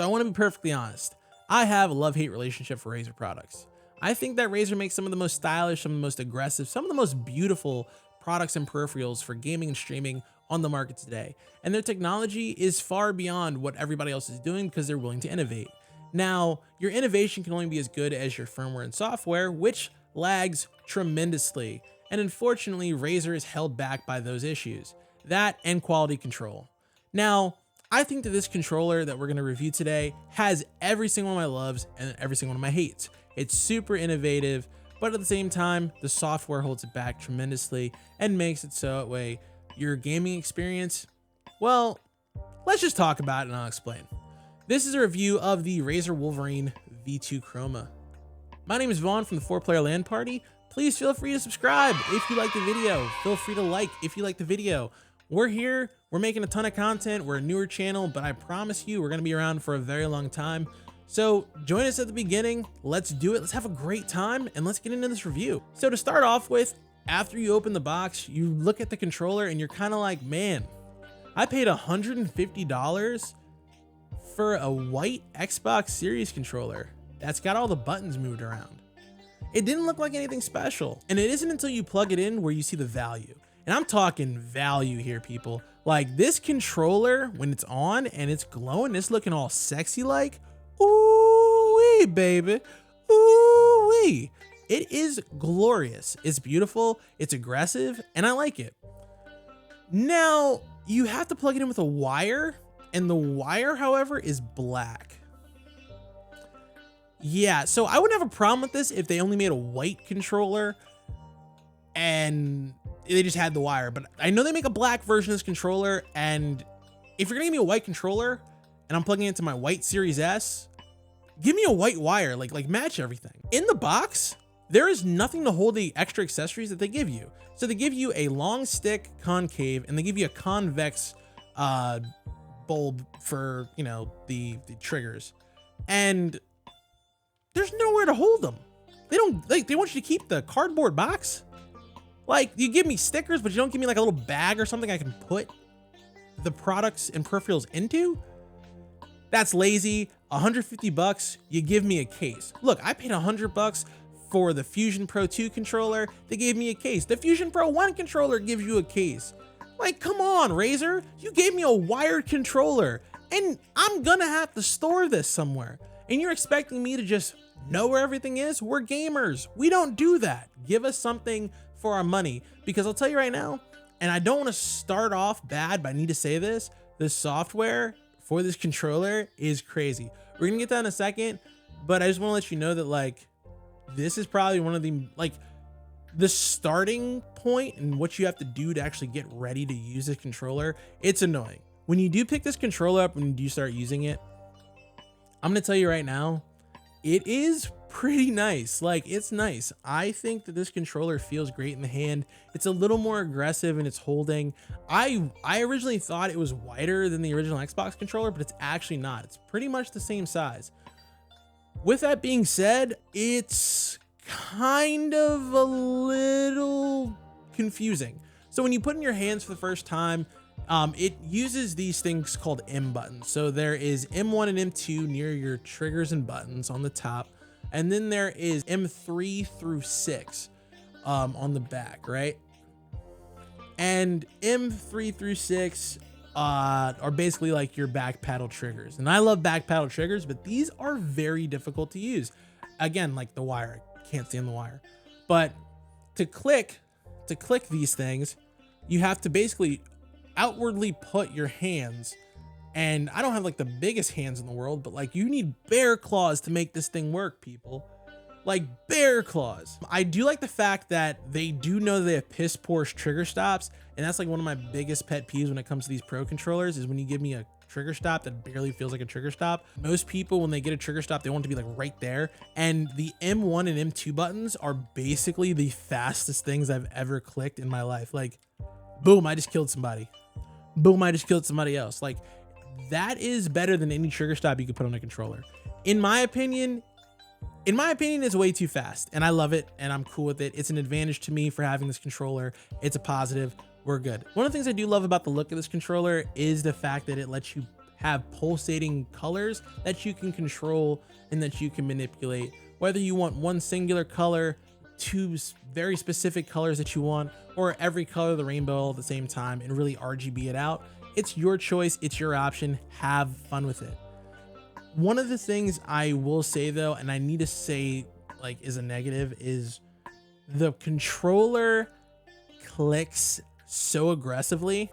So I want to be perfectly honest. I have a love-hate relationship for Razer products. I think that Razer makes some of the most stylish, some of the most aggressive, some of the most beautiful products and peripherals for gaming and streaming on the market today. And their technology is far beyond what everybody else is doing because they're willing to innovate. Now, your innovation can only be as good as your firmware and software, which lags tremendously. And unfortunately, Razer is held back by those issues. That and quality control. Now, I think that this controller that we're going to review today has every single one of my loves and every single one of my hates. It's super innovative, but at the same time, the software holds it back tremendously and makes it so that way your gaming experience, well, let's just talk about it and I'll explain. This is a review of the Razer Wolverine V2 Chroma. My name is Vaughn from the 4-Player LAN Party. Please feel free to subscribe if you like the video. Feel free to like if you like the video. We're here, we're making a ton of content, we're a newer channel, but I promise you we're gonna be around for a very long time. So join us at the beginning, let's do it, let's have a great time, and let's get into this review. So to start off with, after you open the box, you look at the controller and you're kind of like, man, I paid $150 for a white Xbox Series controller that's got all the buttons moved around. It didn't look like anything special, and it isn't until you plug it in where you see the value. And I'm talking value here, people. Like this controller, when it's on and it's glowing, it's looking all sexy like, ooh-wee, baby, ooh-wee. It is glorious. It's beautiful, it's aggressive, and I like it. Now, you have to plug it in with a wire, and the wire, however, is black. Yeah, so I wouldn't have a problem with this if they only made a white controller and they just had the wire, but I know they make a black version of this controller, and if you're gonna give me a white controller and I'm plugging it into my white Series S, give me a white wire, like match everything. In the box, there is nothing to hold the extra accessories that they give you. So they give you a long stick concave, and they give you a convex bulb for, you know, the triggers. And there's nowhere to hold them. They don't, like, they want you to keep the cardboard box. Like, you give me stickers, but you don't give me like a little bag or something I can put the products and peripherals into. That's lazy. 150 bucks, you give me a case. Look, I paid 100 bucks for the Fusion Pro 2 controller. They gave me a case. The Fusion Pro 1 controller gives you a case. Like, come on, Razer. You gave me a wired controller, and I'm gonna have to store this somewhere. And you're expecting me to just know where everything is? We're gamers. We don't do that. Give us something for our money, because I'll tell you right now, and I don't want to start off bad, but I need to say this, the software for this controller is crazy. We're gonna get that in a second, but I just want to let you know that, like, this is probably one of the, like, the starting point and what you have to do to actually get ready to use this controller. It's annoying. When you do pick this controller up and you do start using it, I'm gonna tell you right now, it is pretty nice. Like, it's nice. I think that this controller feels great in the hand. It's a little more aggressive in its holding. I originally thought it was wider than the original Xbox controller, but it's actually not. It's pretty much the same size. With that being said, it's kind of a little confusing. So when you put it in your hands for the first time, it uses these things called M buttons. So there is M1 and M2 near your triggers and buttons on the top. And then there is M3 through 6 on the back, right? And M3 through 6 are basically like your back paddle triggers. And I love back paddle triggers, but these are very difficult to use. Again, like the wire, I can't stand the wire. But to click these things, you have to basically outwardly put your hands, and I don't have like the biggest hands in the world, but like you need bear claws to make this thing work, people. Like bear claws. I do like the fact that they do know they have piss poor trigger stops, and that's like one of my biggest pet peeves when it comes to these pro controllers is when you give me a trigger stop that barely feels like a trigger stop. Most people, when they get a trigger stop, they want it to be like right there, and the M1 and M2 buttons are basically the fastest things I've ever clicked in my life. Like, boom, I just killed somebody. Boom, I just killed somebody else. Like, that is better than any trigger stop you could put on a controller. In my opinion, it's way too fast, and I love it, and I'm cool with it. It's an advantage to me for having this controller. It's a positive. We're good. One of the things I do love about the look of this controller is the fact that it lets you have pulsating colors that you can control and that you can manipulate, whether you want one singular color, two very specific colors that you want, or every color of the rainbow all at the same time and really RGB it out. It's your choice, it's your option, have fun with it. One of the things I will say though, and I need to say like is a negative, is the controller clicks so aggressively.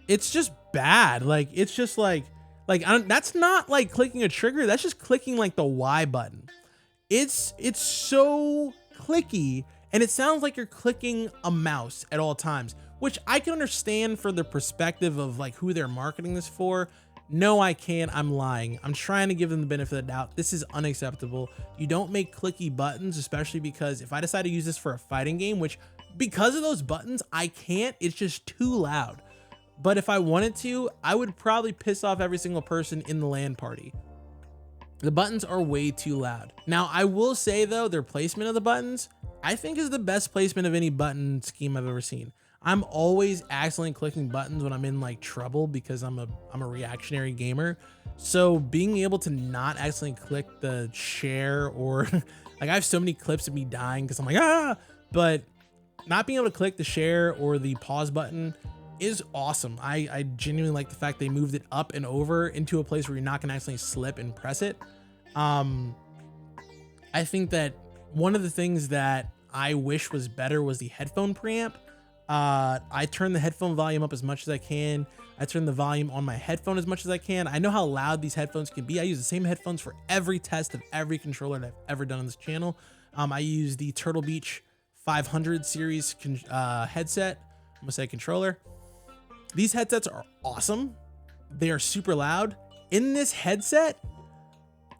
It's just bad. Like, it's just like that's not like clicking a trigger. That's just clicking like the Y button. It's so clicky, and it sounds like you're clicking a mouse at all times, which I can understand for the perspective of like who they're marketing this for. No, I can't. I'm lying. I'm trying to give them the benefit of the doubt. This is unacceptable. You don't make clicky buttons, especially because if I decide to use this for a fighting game, which because of those buttons, I can't, it's just too loud. But if I wanted to, I would probably piss off every single person in the LAN party. The buttons are way too loud. Now, I will say though, their placement of the buttons, I think is the best placement of any button scheme I've ever seen. I'm always accidentally clicking buttons when I'm in like trouble because I'm a reactionary gamer. So being able to not accidentally click the share or like I have so many clips of me dying because I'm like, but not being able to click the share or the pause button is awesome. I genuinely like the fact they moved it up and over into a place where you're not gonna accidentally slip and press it. I think that one of the things that I wish was better was the headphone preamp. I turn the headphone volume up as much as I can. I turn the volume on my headphone as much as I can. I know how loud these headphones can be. I use the same headphones for every test of every controller that I've ever done on this channel. I use the Turtle Beach 500 series headset. I'm gonna say controller. These headsets are awesome. They are super loud. In this headset,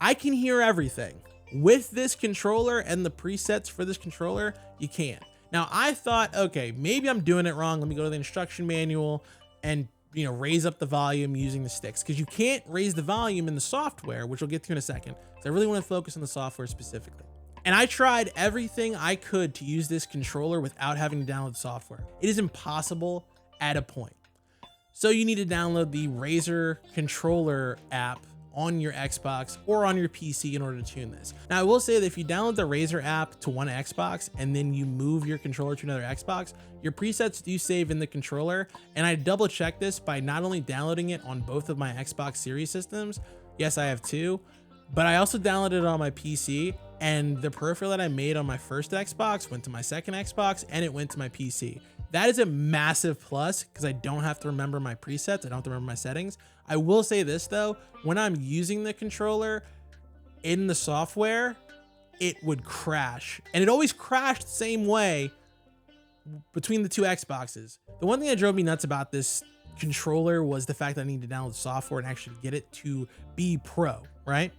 I can hear everything. With this controller and the presets for this controller, you can't. Now I thought, okay, maybe I'm doing it wrong. Let me go to the instruction manual and raise up the volume using the sticks, because you can't raise the volume in the software, which we'll get to in a second. So I really want to focus on the software specifically. And I tried everything I could to use this controller without having to download software. It is impossible at a point. So you need to download the Razer controller app on your Xbox or on your PC in order to tune this. Now I will say that if you download the Razer app to one Xbox and then you move your controller to another Xbox, your presets do save in the controller. And I double checked this by not only downloading it on both of my Xbox Series systems. Yes, I have two, but I also downloaded it on my PC, and the peripheral that I made on my first Xbox went to my second Xbox and it went to my PC. That is a massive plus because I don't have to remember my presets. I don't have to remember my settings. I will say this though, when I'm using the controller in the software, it would crash, and it always crashed the same way between the two Xboxes. The one thing that drove me nuts about this controller was the fact that I needed to download software and actually get it to be pro, right?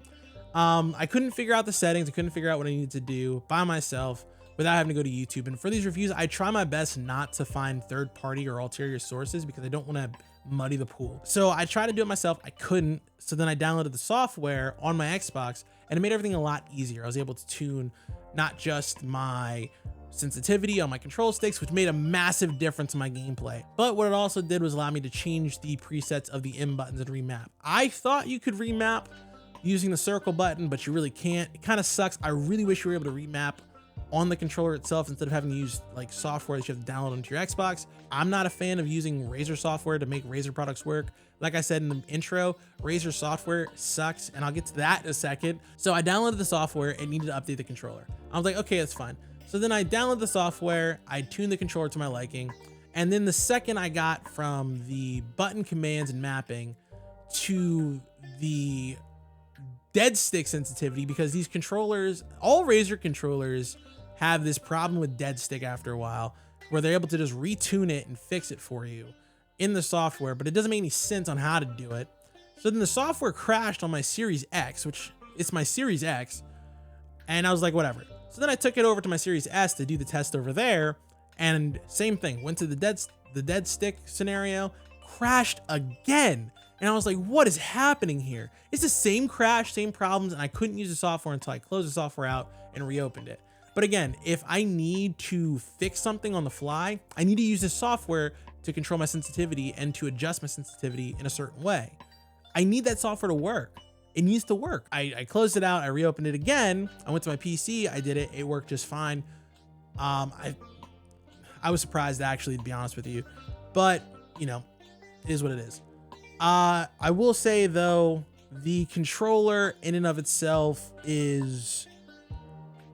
I couldn't figure out the settings. I couldn't figure out what I needed to do by myself without having to go to YouTube. And for these reviews, I try my best not to find third-party or ulterior sources because I don't want to muddy the pool. So I tried to do it myself. I couldn't. So then I downloaded the software on my Xbox, and it made everything a lot easier. I was able to tune not just my sensitivity on my control sticks, which made a massive difference in my gameplay, but what it also did was allow me to change the presets of the M buttons and remap. I thought you could remap using the circle button, but you really can't. It kind of sucks. I really wish you were able to remap on the controller itself instead of having to use like software that you have to download onto your Xbox. I'm not a fan of using Razer software to make Razer products work. Like I said in the intro, Razer software sucks, and I'll get to that in a second. So I downloaded the software and needed to update the controller. I was like, okay, that's fine. So then I downloaded the software, I tuned the controller to my liking, and then the second I got from the button commands and mapping to the dead stick sensitivity, because these controllers, all Razer controllers, have this problem with dead stick after a while, where they're able to just retune it and fix it for you in the software, but it doesn't make any sense on how to do it. So then the software crashed on my Series X, which it's my Series X, and I was like, whatever. So then I took it over to my Series S to do the test over there, and same thing, went to the dead stick scenario, crashed again. And I was like, what is happening here? It's the same crash, same problems, and I couldn't use the software until I closed the software out and reopened it. But again, if I need to fix something on the fly, I need to use this software to control my sensitivity and to adjust my sensitivity in a certain way. I need that software to work. It needs to work. I closed it out. I reopened it again. I went to my PC. I did it. It worked just fine. I was surprised, actually, to be honest with you, but you know, it is what it is. I will say though, the controller in and of itself is,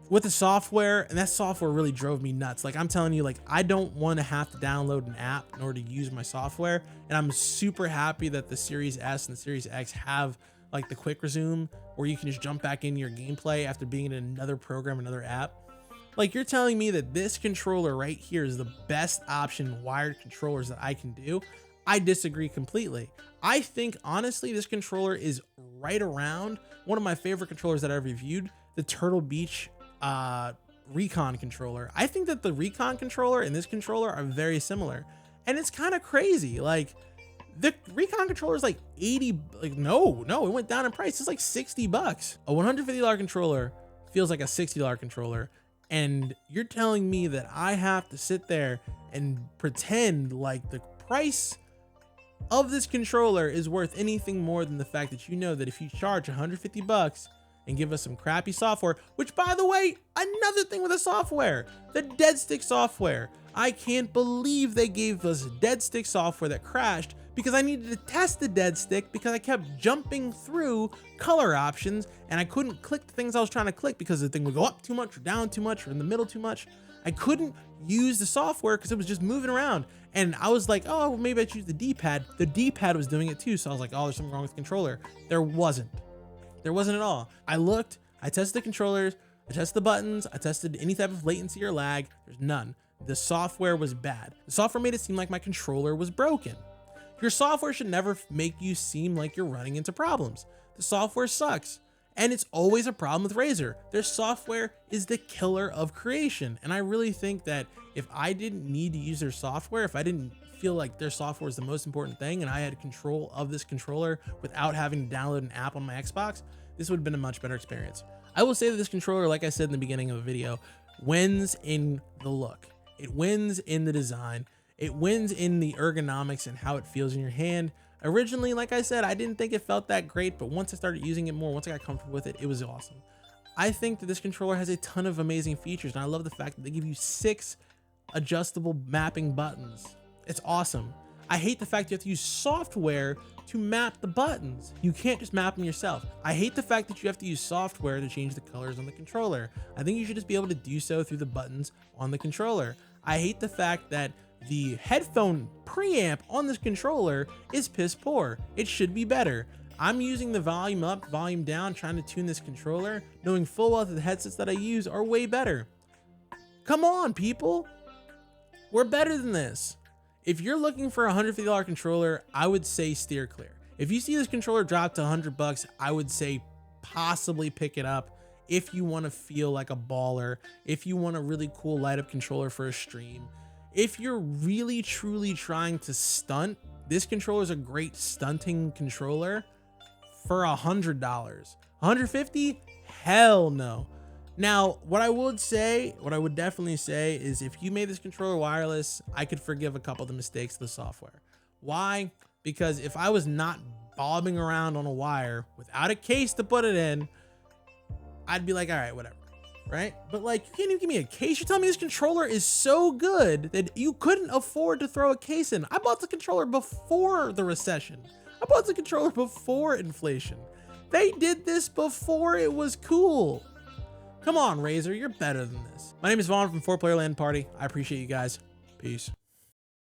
with the software, and that software really drove me nuts. Like, I'm telling you, like, I don't want to have to download an app in order to use my software. And I'm super happy that the Series S and the Series X have like the quick resume where you can just jump back into your gameplay after being in another program, another app. Like, you're telling me that this controller right here is the best option wired controllers that I can do? I disagree completely. I think honestly, this controller is right around one of my favorite controllers that I've reviewed, the Turtle Beach Recon controller. I think that the Recon controller and this controller are very similar, and it's kind of crazy. Like, the Recon controller is like 80, like no, it went down in price. It's like $60. A $150 controller feels like a $60 controller, and you're telling me that I have to sit there and pretend like the price of this controller is worth anything more than the fact that you know that if you charge $150 and give us some crappy software, which, by the way, another thing with the software, the dead stick software. I can't believe they gave us dead stick software that crashed because I needed to test the dead stick because I kept jumping through color options and I couldn't click the things I was trying to click because the thing would go up too much or down too much or in the middle too much. I couldn't use the software because it was just moving around. And I was like, oh, well, maybe I choose the D-pad. The D-pad was doing it too. So I was like, oh, there's something wrong with the controller. There wasn't. There wasn't at all. I looked, I tested the controllers, I tested the buttons, I tested any type of latency or lag. There's none. The software was bad. The software made it seem like my controller was broken. Your software should never make you seem like you're running into problems. The software sucks. And it's always a problem with Razer. Their software is the killer of creation. And I really think that if I didn't need to use their software, if I didn't feel like their software was the most important thing and I had control of this controller without having to download an app on my Xbox, this would have been a much better experience. I will say that this controller, like I said in the beginning of the video, wins in the look. It wins in the design. It wins in the ergonomics and how it feels in your hand. Originally, like I said, I didn't think it felt that great, but once I started using it more, once I got comfortable with it, it was awesome. I think that this controller has a ton of amazing features, and I love the fact that they give you 6 adjustable mapping buttons. It's awesome. I hate the fact you have to use software to map the buttons. You can't just map them yourself. I hate the fact that you have to use software to change the colors on the controller. I think you should just be able to do so through the buttons on the controller. I hate the fact that the headphone preamp on this controller is piss poor. It should be better. I'm using the volume up, volume down, trying to tune this controller, knowing full well that the headsets that I use are way better. Come on, people. We're better than this. If you're looking for a $150 controller, I would say steer clear. If you see this controller drop to $100, I would say possibly pick it up if you want to feel like a baller, if you want a really cool light up controller for a stream. If you're really truly trying to stunt, this controller is a great stunting controller for $100. $150? Hell no. Now, what I would definitely say is if you made this controller wireless, I could forgive a couple of the mistakes of the software. Why? Because if I was not bobbing around on a wire without a case to put it in, I'd be like, all right, whatever. Right? But like, you can't even give me a case. You're telling me this controller is so good that you couldn't afford to throw a case in. I bought the controller before the recession. I bought the controller before inflation. They did this before it was cool. Come on, Razer, you're better than this. My name is Vaughn from 4Player Land Party. I appreciate you guys. Peace.